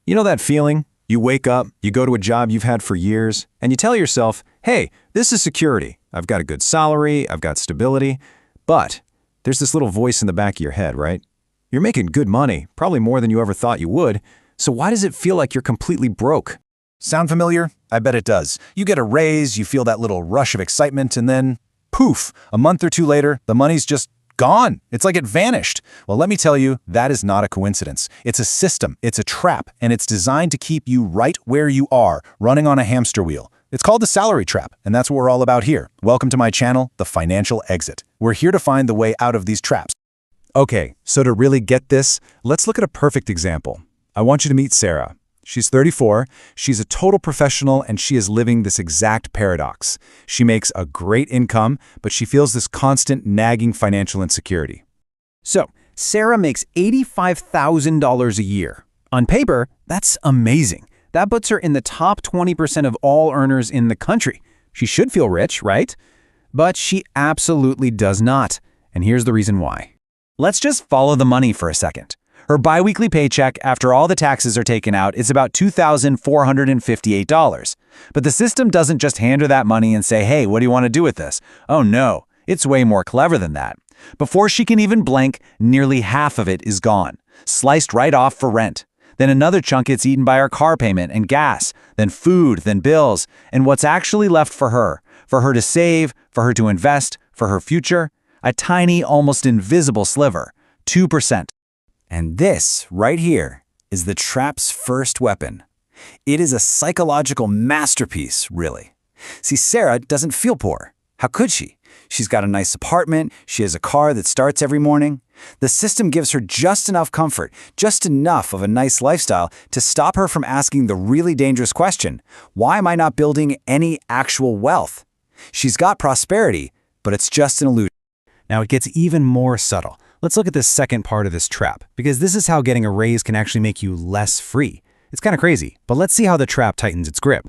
You know that feeling? You wake up, you go to a job you've had for years, and you tell yourself, hey, this is security. I've got a good salary, I've got stability. But there's this little voice in the back of your head, right? You're making good money, probably more than you ever thought you would. So why does it feel like you're completely broke? Sound familiar? I bet it does. You get a raise, you feel that little rush of excitement, and then, poof, a month or two later, the money's just gone. It's like it vanished. Well, let me tell you, that is not a coincidence. It's a system, it's a trap, and it's designed to keep you right where you are, running on a hamster wheel. It's called the salary trap, and that's what we're all about here. Welcome to my channel, The Financial Exit. We're here to find the way out of these traps. Okay, so to really get this, let's look at a perfect example. I want you to meet Sarah. She's 34, she's a total professional, and she is living this exact paradox. She makes a great income, but she feels this constant nagging financial insecurity. So, Sarah makes $85,000 a year. On paper, that's amazing. That puts her in the top 20% of all earners in the country. She should feel rich, right? But she absolutely does not. And here's the reason why. Let's just follow the money for a second. Her biweekly paycheck, after all the taxes are taken out, is about $2,458. But the system doesn't just hand her that money and say, hey, what do you want to do with this? Oh no, it's way more clever than that. Before she can even blink, nearly half of it is gone, sliced right off for rent. Then another chunk gets eaten by her car payment and gas, then food, then bills, and what's actually left for her to save, for her to invest, for her future, a tiny, almost invisible sliver, 2%. And this, right here, is the trap's first weapon. It is a psychological masterpiece, really. See, Sarah doesn't feel poor. How could she? She's got a nice apartment, she has a car that starts every morning. The system gives her just enough comfort, just enough of a nice lifestyle to stop her from asking the really dangerous question, why am I not building any actual wealth? She's got prosperity, but it's just an illusion. Now it gets even more subtle. Let's look at this second part of this trap, because this is how getting a raise can actually make you less free. It's kind of crazy, but let's see how the trap tightens its grip.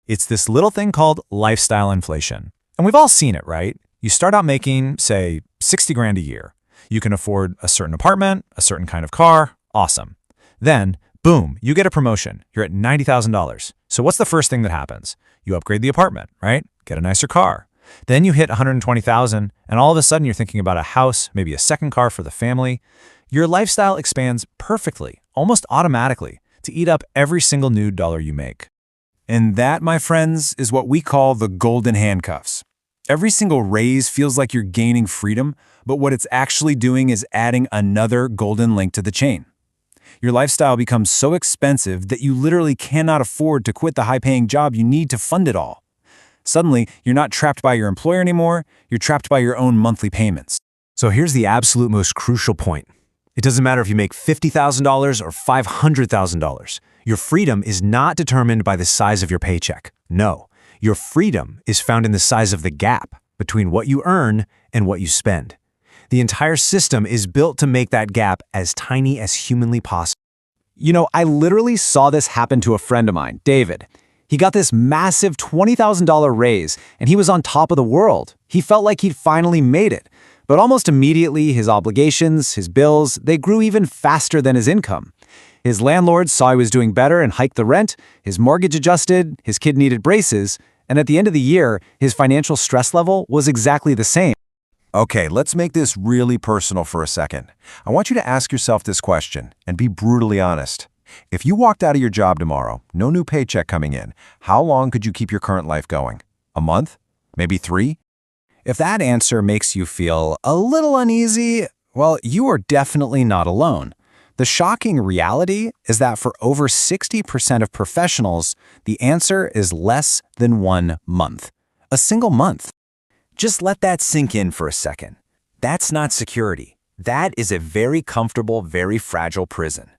It's this little thing called lifestyle inflation. And we've all seen it, right? You start out making, say, 60 grand a year. You can afford a certain apartment, a certain kind of car, awesome. Then, boom, you get a promotion. You're at $90,000. So what's the first thing that happens? You upgrade the apartment, right? Get a nicer car. Then you hit 120,000, and all of a sudden you're thinking about a house, maybe a second car for the family. Your lifestyle expands perfectly, almost automatically, to eat up every single new dollar you make. And that, my friends, is what we call the golden handcuffs. Every single raise feels like you're gaining freedom, but what it's actually doing is adding another golden link to the chain. Your lifestyle becomes so expensive that you literally cannot afford to quit the high-paying job you need to fund it all. Suddenly, you're not trapped by your employer anymore, you're trapped by your own monthly payments. So here's the absolute most crucial point. It doesn't matter if you make $50,000 or $500,000. Your freedom is not determined by the size of your paycheck. No, your freedom is found in the size of the gap between what you earn and what you spend. The entire system is built to make that gap as tiny as humanly possible. You know, I literally saw this happen to a friend of mine, David. He got this massive $20,000 raise, and he was on top of the world. He felt like he'd finally made it. But almost immediately, his obligations, his bills, they grew even faster than his income. His landlord saw he was doing better and hiked the rent, his mortgage adjusted, his kid needed braces, and at the end of the year, his financial stress level was exactly the same. Okay, let's make this really personal for a second. I want you to ask yourself this question and be brutally honest. If you walked out of your job tomorrow, no new paycheck coming in, how long could you keep your current life going? A month? Maybe 3? If that answer makes you feel a little uneasy, well, you are definitely not alone. The shocking reality is that for over 60% of professionals, the answer is less than 1 month. A single month. Just let that sink in for a second. That's not security. That is a very comfortable, very fragile prison.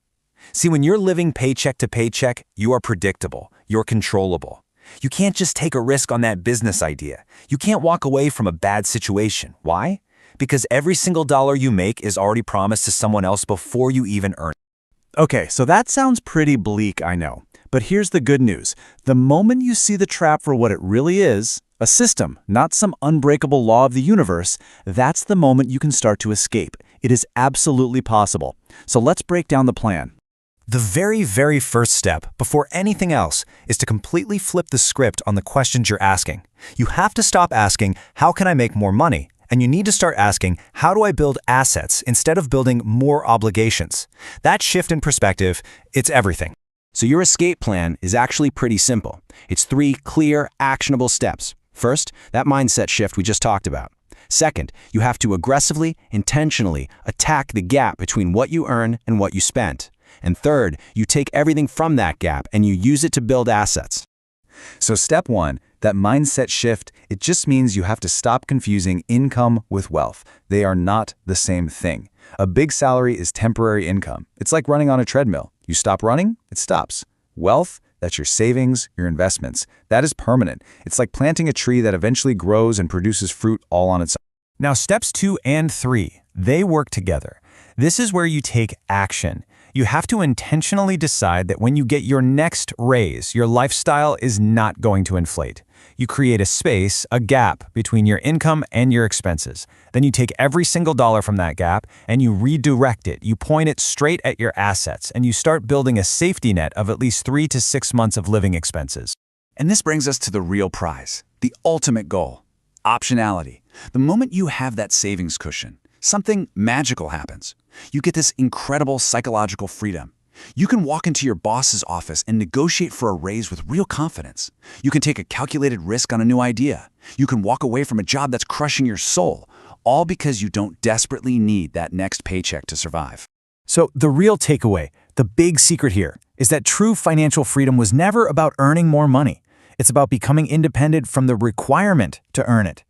See, when you're living paycheck to paycheck, you are predictable, you're controllable. You can't just take a risk on that business idea. You can't walk away from a bad situation. Why? Because every single dollar you make is already promised to someone else before you even earn it. Okay, so that sounds pretty bleak, I know. But here's the good news. The moment you see the trap for what it really is, a system, not some unbreakable law of the universe, that's the moment you can start to escape. It is absolutely possible. So let's break down the plan. The very first step, before anything else, is to completely flip the script on the questions you're asking. You have to stop asking, how can I make more money? And you need to start asking, how do I build assets instead of building more obligations? That shift in perspective, it's everything. So your escape plan is actually pretty simple. It's 3 clear, actionable steps. First, that mindset shift we just talked about. Second, you have to aggressively, intentionally attack the gap between what you earn and what you spend. And third, you take everything from that gap and you use it to build assets. So step 1, that mindset shift, it just means you have to stop confusing income with wealth. They are not the same thing. A big salary is temporary income. It's like running on a treadmill. You stop running, it stops. Wealth, that's your savings, your investments. That is permanent. It's like planting a tree that eventually grows and produces fruit all on its own. Now, steps 2 and 3, they work together. This is where you take action. You have to intentionally decide that when you get your next raise, your lifestyle is not going to inflate. You create a space, a gap between your income and your expenses. Then you take every single dollar from that gap and you redirect it. You point it straight at your assets and you start building a safety net of at least 3 to 6 months of living expenses. And this brings us to the real prize, the ultimate goal, optionality. The moment you have that savings cushion, something magical happens. You get this incredible psychological freedom. You can walk into your boss's office and negotiate for a raise with real confidence. You can take a calculated risk on a new idea. You can walk away from a job that's crushing your soul, all because you don't desperately need that next paycheck to survive. So the real takeaway, the big secret here, is that true financial freedom was never about earning more money. It's about becoming independent from the requirement to earn it.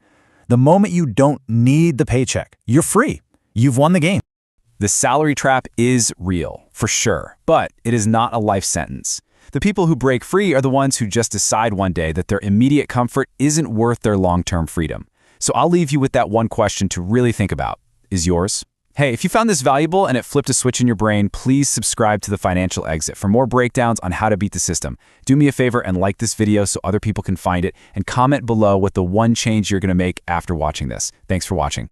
The moment you don't need the paycheck, you're free. You've won the game. The salary trap is real, for sure, but it is not a life sentence. The people who break free are the ones who just decide one day that their immediate comfort isn't worth their long-term freedom. So I'll leave you with that one question to really think about. Is yours? Hey, if you found this valuable and it flipped a switch in your brain, please subscribe to The Financial Exit for more breakdowns on how to beat the system. Do me a favor and like this video so other people can find it, and comment below what the one change you're going to make after watching this. Thanks for watching.